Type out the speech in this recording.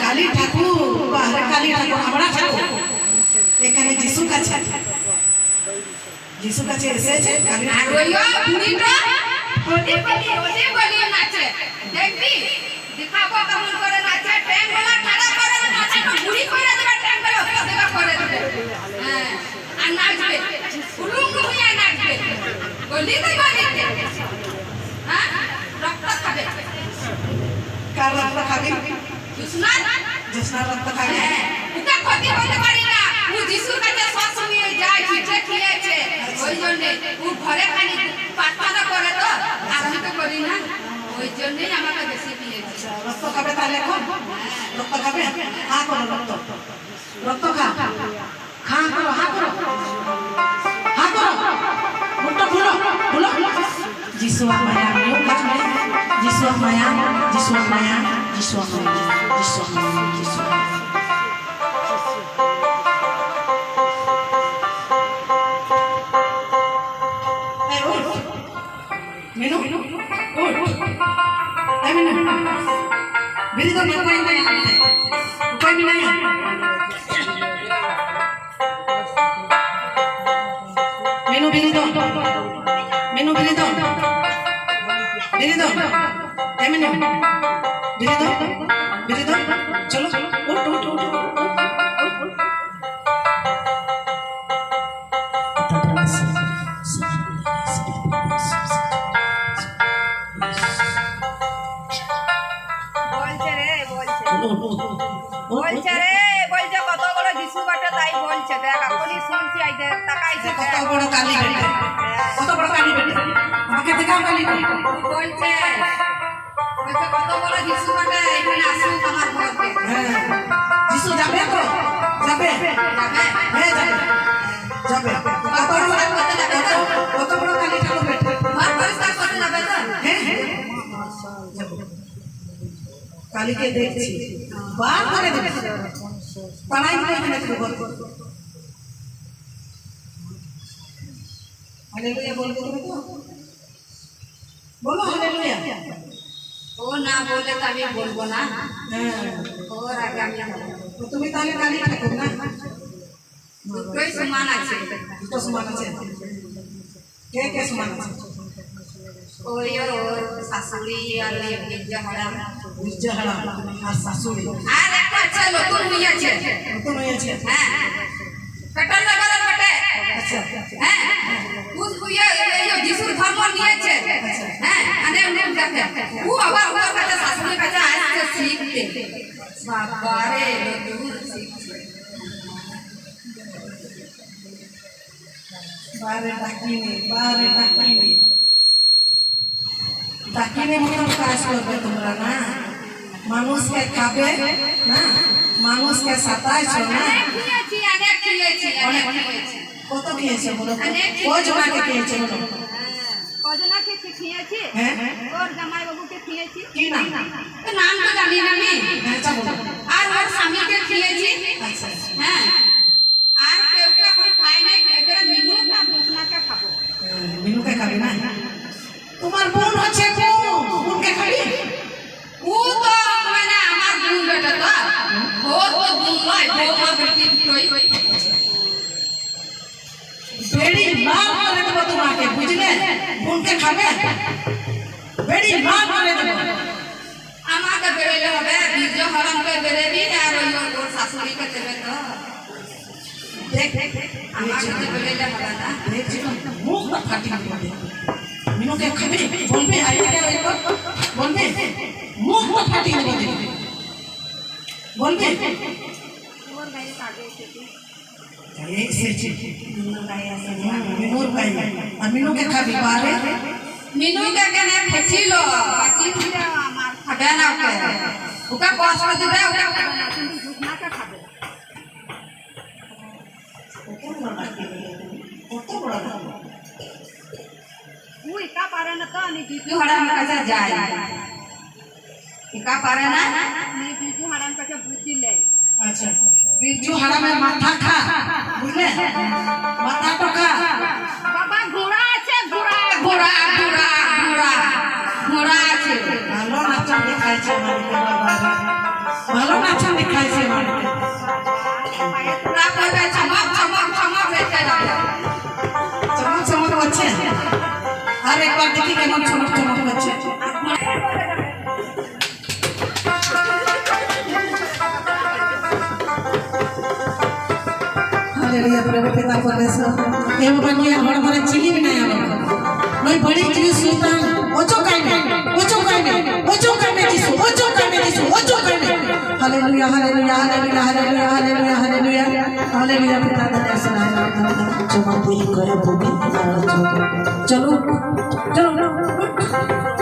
কালী ঠাকুর বাহরে কালী ঠাকুর আমরা ঠাকুর এখানে যিশু কাছে এসেছে কালী ঠাকুর ওইও বুড়িটা ওটি বলি নাচে দেখবি দেখাবো কেমন করে নাচে ট্যাঙ্ক গলা ঠাড়া করে নাচে তো বুড়ি করে দেবে ট্যাঙ্ক গলা দেবে করে দেবে হ্যাঁ আর নাচবে উলুঙ্গ হয়ে নাচবে বলি তো বলি হ্যাঁ রক্ত খাবে কার রক্ত খাবে জুসনা রক্ত খাবে এটা ক্ষতি হতে পারে না ও যিশুর কাছে সবসময় যায় পিঠে খেয়েছে ওই জন্য ও ঘরে খালি প্রার্থনা করে তো আমি তো করি না ওই জন্যই আমাকে বেশি দিয়েছে রক্ত খাবে তাহলে এখন রক্ত খাবে হা করো রক্ত খা করো মুখটা খুলো যিশু মায়া নিও কাজ में যিশু মায়া Menu, beri dong apa ini? Apa ini nanya? Menu beri dong. Menu beri dong. Beri dong. Menu. Beri dong. Chalo. Ut. বলছে কতগুলো যিশু বটে তাই বলছে দেখ এখনই শুনছি আই দেখ তাকাইছে কত বড় কালী বেটে আমাকে দেখাও কালী বলছে কত বড় যিশু বটে এখানে আসুক আমার ঘরে হ্যাঁ যিশু যাবে তো যাবে কত বড় কালী ঠাকুর বেটে ঘর পরিষ্কার করে যাবে তো কালীকে দেখছি বার করে দেখছি পাড়াই করে এখানে খবর হালেলুয়া বলবো তুমি তো বলো হালেলুয়া ও না বলে তো আমি বলবো না হ্যাঁ ওর আগে আমি তুমি তাহলে কালী ঠাকুর না দুটোই সমান আছে দুটো সমান আছে কে সমান আছে ওই ওর শাশুড়ি আর গির্জা হারাম আর শাশুড়ি আর একটা আছে নতুন হইয়াছে হ্যাঁ পেট্রোল লাগানোর পেটে আচ্ছা হ্যাঁ উস কুইয়া এই যিশুর ধর্ম নিয়েছে হ্যাঁ আনে উনি দেখে ও আবার ওর কাছে শাশুড়ি কাছে আসছে শিখতে বাবারে নতুন শিখছে বারে ডাকিনি মতন কাজ করবে তোমরা না মানুষকে খাবে না মানুষকে সাতাইছো না অনেক কত খেয়েছে বলো কজনাকে খেয়েছে বলো কজনাকে খেয়েছি হ্যাঁ ওর জামাই বাবুকে খেয়েছি কি নাম নাম তো জানি না আমি আচ্ছা বলো আর ওর স্বামীকে খেয়েছি আচ্ছা হ্যাঁ আর কেউকে এখন খাই নাই এবারে মিনু না দুসনাকে খাবো মিনুকে খাবে না তোমার বোন আছে বোনকে খাবি ও তো মানে আমার বোন বেটা তো ও তো বোন নয় বৌমা বেটি কই বেড়ি লাল করে দেবো তোমাকে বুঝলে বোনকে খাবে বেড়ি লাল করে দেবো আমাকে বেরেলে হবে বীর্য হরণকে বেরেবি আর ওই ওর শাশুড়িকে দেবে তো দেখ আমাকে তো বেরেলে হবে না দেখছি মুখটা ফাটিয়ে দেবে মিনুকে খাবে বলবে আইডিয়া বলবে মুখটা ফাটিয়ে দেবে বলবে ওর গায়ে কাগে এসেছে এসেছে মিনুর গায়ে আর মিনুকে খাবি বারে মিনুকে কেন খেছিল বাঁচি দিলে আমার খাবে না ওকে কষ্ট দিবে ওকে খাবে না কিন্তু দুধনাকে খাবে কত বড় তুই কা পারে না তো আমি বিজু হারাম কাছে যাই কা পারে না আমি বিজু হারাম কাছে বুদ্ধি লে আচ্ছা বিজু হারামের মাথা খা বুঝলে মাথা তো খা বাবা ঘোড়া আছে ঘোড়া ঘোড়া ঘোড়া ঘোড়া ঘোড়া আছে ভালো নাচন দেখাইছে বাবা ভালো নাচা দেখাইছে মানে पूरा करे चमक चमक चमक बेटे जाए চমক চমক হচ্ছে আর একবার দেখি কেমন চমক চমক হচ্ছে हालेलुया प्रभु पिता परमेश्वर हे भगवान ये हमारे हमारे चिली भी नहीं आवे मैं बड़ी चीज सुल्तान ओचो काने जीसु ओचो काने hallelujah hallelujah hallelujah hallelujah hallelujah hallelujah hallelujah पिता परमेश्वर चमक पूरी करे भूमि चलो चलो